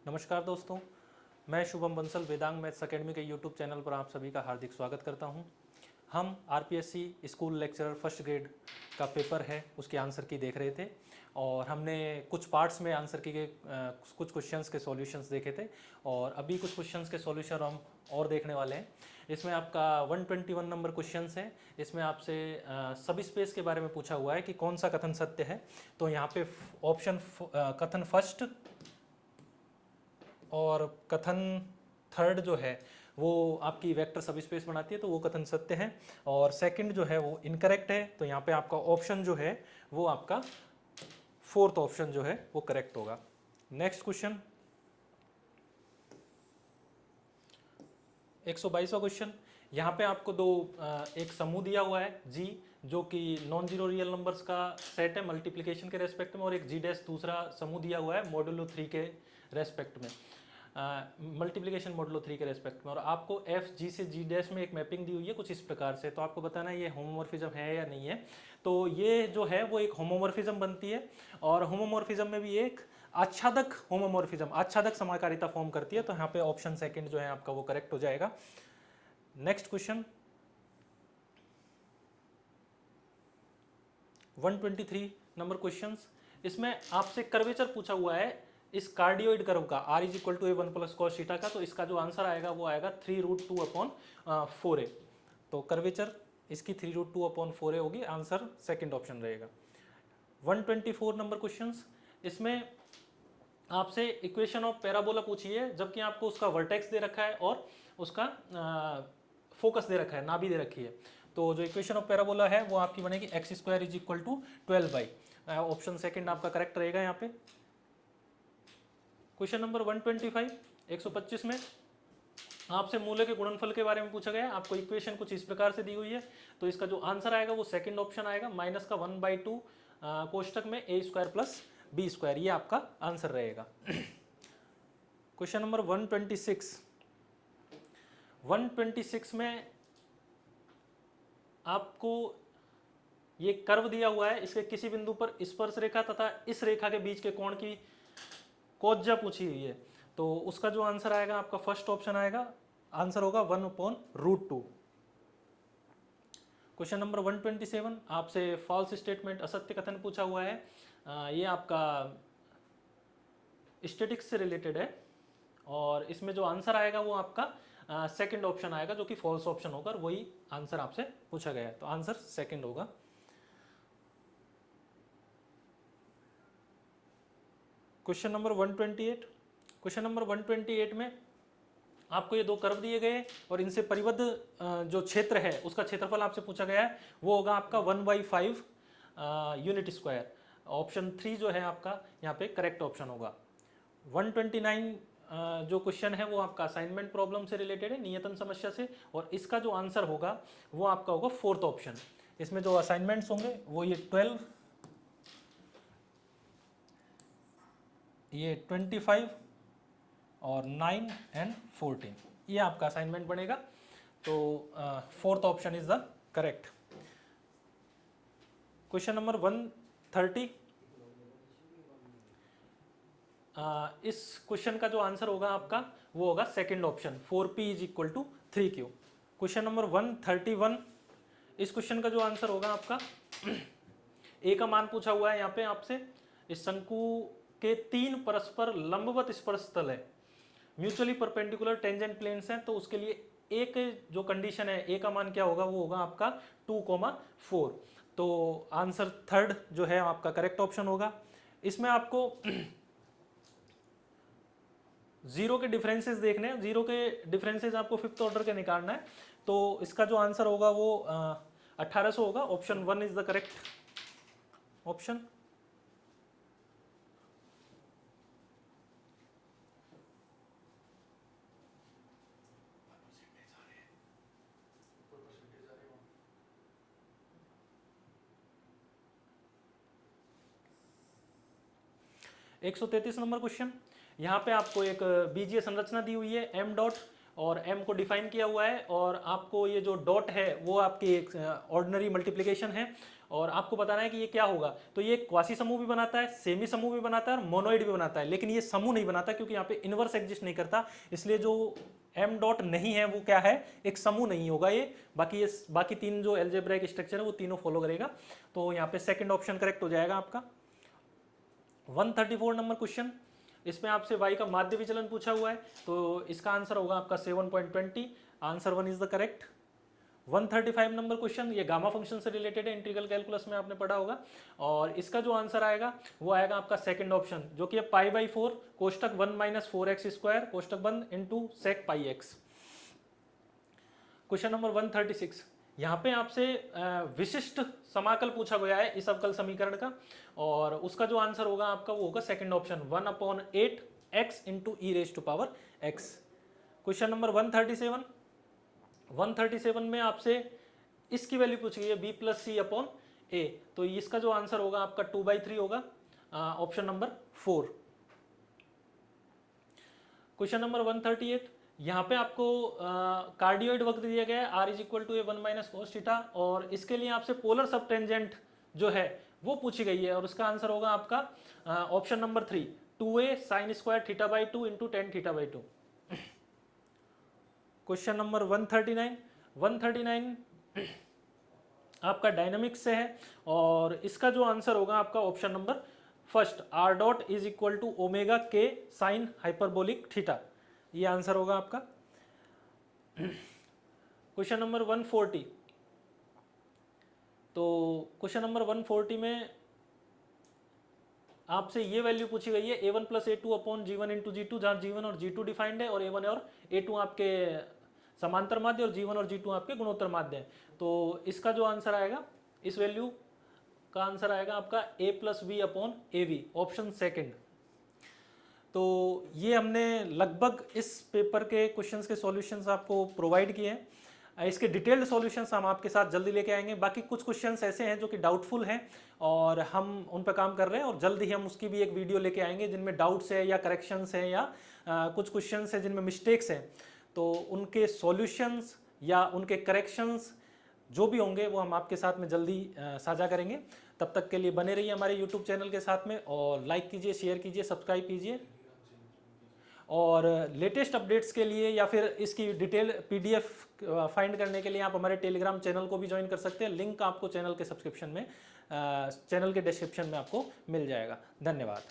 नमस्कार दोस्तों, मैं शुभम बंसल वेदांग मैथ्स अकेडमी के यूट्यूब चैनल पर आप सभी का हार्दिक स्वागत करता हूं। हम RPSC school lecturer first grade का पेपर है उसके आंसर की देख रहे थे और हमने कुछ पार्ट्स में आंसर की के कुछ क्वेश्चंस के सॉल्यूशंस देखे थे और अभी कुछ क्वेश्चंस के सॉल्यूशन हम और देखने वाले हैं। इसमें आपका 121 नंबर क्वेश्चंस है। इसमें आपसे सब स्पेस के बारे में पूछा हुआ है कि कौन सा कथन सत्य है। तो यहाँ पे ऑप्शन कथन फर्स्ट और कथन थर्ड जो है वो आपकी वेक्टर सब स्पेस बनाती है, तो वो कथन सत्य है। और सेकंड जो है वो इनकरेक्ट है, तो यहाँ पे आपका ऑप्शन जो है वो आपका फोर्थ ऑप्शन जो है वो करेक्ट होगा। नेक्स्ट क्वेश्चन 122वां क्वेश्चन। यहाँ पे आपको एक समूह दिया हुआ है जी, जो कि नॉन जीरो रियल नंबर्स का सेट है मल्टीप्लिकेशन के रेस्पेक्ट में, और एक जी डैश दूसरा समूह दिया हुआ है मॉडुलो 3 के रेस्पेक्ट में, मल्टीप्लिकेशन मॉडुलो 3 के रेस्पेक्ट में। और आपको एफ जी से जी डैश में एक मैपिंग दी हुई है कुछ इस प्रकार से, तो आपको बताना है ये होमोमॉर्फिज्म है या नहीं है। तो ये जो है वो एक होमोमॉर्फिज्म बनती है, और होमोमॉर्फिज्म में भी एक आच्छादक होमोमॉर्फिज्म, आच्छादक समाकारिता फॉर्म करती है। तो यहाँ पे ऑप्शन सेकंड जो है आपका वो करेक्ट हो जाएगा। Next question 123 number questions. इसमें आपसे कर्वेचर पूछा हुआ है इस कार्डियोइड कर्व का, r is equal to a 1 plus cos theta का। तो इसका जो आंसर आएगा वो आएगा 3√2/4a। तो कर्वेचर इसकी 3√2/4a होगी, आंसर सेकंड ऑप्शन रहेगा। 124 नंबर क्वेश्चंस। इसमें आपसे इक्वेशन ऑफ पैराबोला पूछी है, जबकि आपको उसका वर्टेक्स दे रखा है और उसका फोकस दे रखा है, नाभि दे रखी है। तो जो इक्वेशन ऑफ पैराबोला है वो आपकी बनेगी x² is equal to 12 option second आपका करेक्ट रहेगा यहाँ पे। क्वेश्चन नंबर 125 125 में आपसे मूल्य के गुणनफल के बारे में पूछा गया है। आपको इक्वेशन कुछ इस प्रकार से दी हुई है, तो इसका जो आंसर आएगा वो सेकंड ऑप्शन आएगा, माइनस का 1/2 कोष्टक में a² प्लस b², ये आपका आंसर रहेगा। क्वेश्चन नंबर 126 में आपको ये कर्व दिया हुआ है, इसके किसी बिंदु पर स्पर्श रेखा तथा इस रेखा के बीच के कोण की कोज्या पूछी हुई है। तो उसका जो आंसर आएगा आपका फर्स्ट ऑप्शन आएगा, आंसर होगा 1/√2। क्वेश्चन नंबर 127 आपसे फॉल्स स्टेटमेंट, असत्य कथन पूछा हुआ है। ये आपका स्टैटिक्स से रिलेटेड है, और इसमें जो आंसर आएगा वो आपका सेकंड ऑप्शन आएगा, जो कि फॉल्स ऑप्शन होगा, और वही आंसर आपसे पूछा गया है। तो आंसर सेकंड होगा। Question number 128। क्वेश्चन नंबर 128 में आपको ये दो कर्व दिए गए और इनसे परिबद्ध जो क्षेत्र है उसका क्षेत्रफल आपसे पूछा गया है, वो होगा आपका 1/5 यूनिट स्क्वायर। ऑप्शन 3 जो है आपका यहाँ पे करेक्ट ऑप्शन होगा। 129 जो क्वेश्चन है वो आपका असाइनमेंट प्रॉब्लम से रिलेटेड है, नियतन समस्या से, और इसका जो आंसर होगा वो आपका होगा फोर्थ ऑप्शन। इसमें जो असाइनमेंट्स होंगे वो ये 12, ये 25 और 9 एंड 14, ये आपका असाइनमेंट बनेगा। तो fourth option is the correct. Question number 130। इस क्वेश्चन का जो आंसर होगा आपका वो होगा second option, 4p is equal to 3q। Question number 131। इस क्वेश्चन का जो आंसर होगा आपका a का मान पूछा हुआ है यहाँ पे आपसे। इस शंकु के 3 परस्पर लंबवत स्पर्श तल है, म्यूचुअली परपेंडिकुलर टेंजेंट प्लेन्स हैं, तो उसके लिए एक जो कंडीशन है a का मान क्या होगा, वो होगा आपका 2,4। तो आंसर थर्ड जो है आपका करेक्ट ऑप्शन होगा। इसमें आपको जीरो के डिफरेंसेस देखने हैं, जीरो के डिफरेंसेस आपको फिफ्थ ऑर्डर के निकालना है। तो इसका जो आंसर होगा वो 1800 होगा। Option 1 is the correct option. एक 133 नंबर क्वेश्चन। यहाँ पे आपको एक बीजीय संरचना दी हुई है m डॉट, और m को डिफाइन किया हुआ है, और आपको ये जो डॉट है वो आपकी एक ऑर्डिनरी मल्टीप्लिकेशन है, और आपको बताना है कि ये क्या होगा। तो ये क्वासी समूह भी बनाता है, सेमी समूह भी बनाता है और मोनोइड भी बनाता है, लेकिन ये समूह नहीं बनाता क्योंकि यहाँ पे इनवर्स एग्जिस्ट नहीं करता, इसलिए जो एम डॉट नहीं है वो क्या है, एक समूह नहीं होगा ये। बाकी तीन जो एल्जेब्राइक स्ट्रक्चर है वो तीनों फॉलो करेगा। तो यहाँ पे सेकंड ऑप्शन करेक्ट हो जाएगा आपका। 134 नंबर क्वेश्चन, इसमें आपसे y का माध्य विचलन पूछा हुआ है, तो इसका आंसर होगा आपका 7.20। Answer 1 is the correct. 135 number question, ये गामा फंक्शन से रिलेटेड है, इंटीग्रल कैलकुलस में आपने पढ़ा होगा, और इसका जो आंसर आएगा वो आएगा आपका सेकंड ऑप्शन, जो कि है π/4 कोष्टक 1 माइनस 4x स्क्वायर कोष्टक बंद इंटू सेक पाई एक्स। क्वेश्चन नंबर 136, यहाँ पे आपसे विशिष्ट समाकल पूछा गया है इस अवकल समीकरण का, और उसका जो आंसर होगा आपका वो होगा second option 1/8 x into e raise to power x। Question number 137 में आपसे इसकी वैल्यू पूछी गई है b plus c upon a, तो इसका जो आंसर होगा आपका 2/3 होगा, ऑप्शन नंबर 4। क्वेश्चन नंबर 138, यहाँ पे आपको कार्डियोइड वक्र दिया गया है r is equal to a1 minus cos theta, और इसके लिए आपसे पोलर सब टेंजेंट जो है वो पूछी गई है, और उसका आंसर होगा आपका option number 3 2a sine square theta by 2 into tan theta by 2। Question number 139 आपका डायनामिक्स से है, और इसका जो आंसर होगा आपका option number first r dot is equal to omega के साइन हाइपरबोलिक थीटा, ये आंसर होगा आपका। क्वेश्चन नंबर 140, तो क्वेश्चन नंबर 140 में आपसे ये वैल्यू पूछी गई है a1 plus a2 upon g1 into g two, जहाँ g1 और g2 डिफाइंड है, और a1 और a2 आपके समांतर माध्य और g1 और g2 आपके गुणोत्तर माध्य है। तो इसका जो आंसर आएगा, इस वैल्यू का आंसर आएगा आपका a plus v upon a v, option second. तो ये हमने लगभग इस पेपर के क्वेश्चंस के सॉल्यूशंस आपको प्रोवाइड किए हैं। इसके डिटेल्ड सॉल्यूशंस हम आपके साथ जल्दी लेके आएंगे। बाकी कुछ क्वेश्चंस ऐसे हैं जो कि डाउटफुल हैं और हम उन पर काम कर रहे हैं, और जल्द ही हम उसकी भी एक वीडियो लेके आएंगे जिनमें डाउट्स है या करेक्शंस हैं, या कुछ क्वेश्चंस हैं जिनमें मिस्टेक्स हैं, तो उनके सॉल्यूशंस या उनके करेक्शंस जो भी होंगे वो हम आपके साथ में जल्दी साझा करेंगे। तब तक के लिए बने रहिए हमारे यूट्यूब चैनल के साथ में, और लाइक कीजिए, शेयर कीजिए, सब्सक्राइब कीजिए, और लेटेस्ट अपडेट्स के लिए या फिर इसकी डिटेल पीडीएफ फाइंड करने के लिए आप हमारे टेलीग्राम चैनल को भी ज्वाइन कर सकते हैं। लिंक आपको चैनल के सब्सक्रिप्शन में, चैनल के डिस्क्रिप्शन में आपको मिल जाएगा। धन्यवाद।